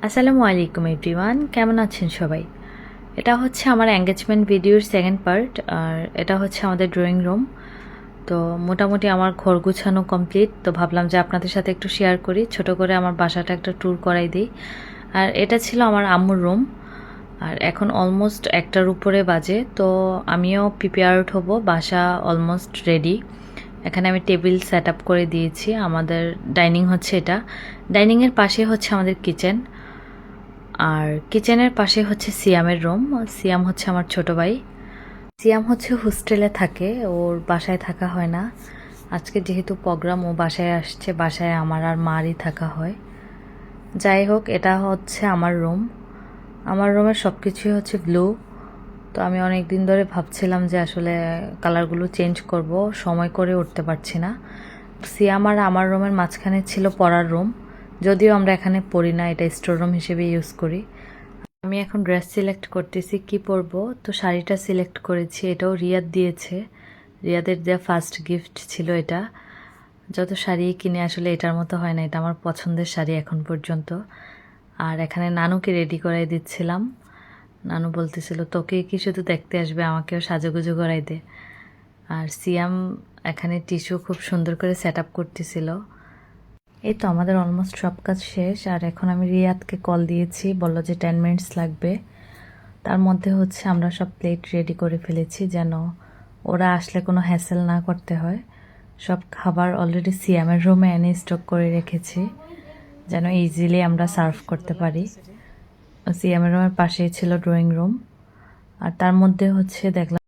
আসসালামু আলাইকুম এভরিওয়ান, কেমন আছেন সবাই? এটা হচ্ছে আমার এঙ্গেজমেন্ট ভিডিওর সেকেন্ড পার্ট। আর এটা হচ্ছে আমাদের ড্রয়িং রুম। তো মোটামুটি আমার ঘর গুছানো কমপ্লিট। তো ভাবলাম যে আপনাদের সাথে একটু শেয়ার করি, ছোট করে আমার বাসাটা একটা ট্যুর করাই দিই। আর এটা ছিল আমার আম্মুর রুম। আর এখন অলমোস্ট 1টার উপরে বাজে, তো আমিও প্রিপেয়ার্ড হব, বাসা অলমোস্ট রেডি। এখানে আমি টেবিল সেট আপ করে দিয়েছি। আমাদের ডাইনিং হচ্ছে এটা, ডাইনিংয়ের পাশে হচ্ছে আমাদের কিচেন, আর কিচেনের পাশে হচ্ছে সিয়ামের রুম। সিয়াম হচ্ছে আমার ছোট ভাই। সিয়াম হচ্ছে হোস্টেলে থাকে, ওর বাসায় থাকা হয় না। আজকে যেহেতু প্রোগ্রাম, ও বাসায় আসছে, বাসায় আমার আর মারই থাকা হয়। যাই হোক, এটা হচ্ছে আমার রুম। আমার রুমের সব কিছুই হচ্ছে ব্লু। তো আমি অনেক দিন ধরে ভাবছিলাম যে আসলে কালারগুলো চেঞ্জ করব, সময় করে উঠতে পারছি না। সিয়াম আর আমার রুমের মাঝখানে ছিল পড়ার রুম, যদিও আমরা এখানে পড়ি না, এটা স্টোর রুম হিসেবে ইউজ করি। আমি এখন ড্রেস সিলেক্ট করতেছি কি পরবো। তো শাড়িটা সিলেক্ট করেছি, এটাও রিয়াদ দিয়েছে। রিয়াদের দেওয়া ফার্স্ট গিফট ছিল এটা। যত শাড়ি কিনে আসলে এটার মতো হয় না, এটা আমার পছন্দের শাড়ি এখন পর্যন্ত। আর এখানে নানুকে রেডি করাই দিচ্ছিলাম। নানু বলতেছিল তোকে কি শুধু দেখতে আসবে, আমাকেও সাজুগুজু করাই দে। আর সিয়াম এখানে টিস্যু খুব সুন্দর করে সেট আপ করতেছিল। এই তো আমাদের অলমোস্ট সব কাজ শেষ। আর এখন আমি রিয়াদকে কল দিয়েছি, বলল যে 10 মিনিটস লাগবে। তার মধ্যে হচ্ছে আমরা সব প্লেট রেডি করে ফেলেছি, যেন ওরা আসলে কোনো হ্যাসেল না করতে হয়। সব খাবার অলরেডি সিয়ামের রুমে এনে স্টক করে রেখেছি, যেন ইজিলি আমরা সার্ভ করতে পারি। সিয়ামের রুমের পাশেই ছিল ড্রয়িং রুম। আর তার মধ্যে হচ্ছে দেখলাম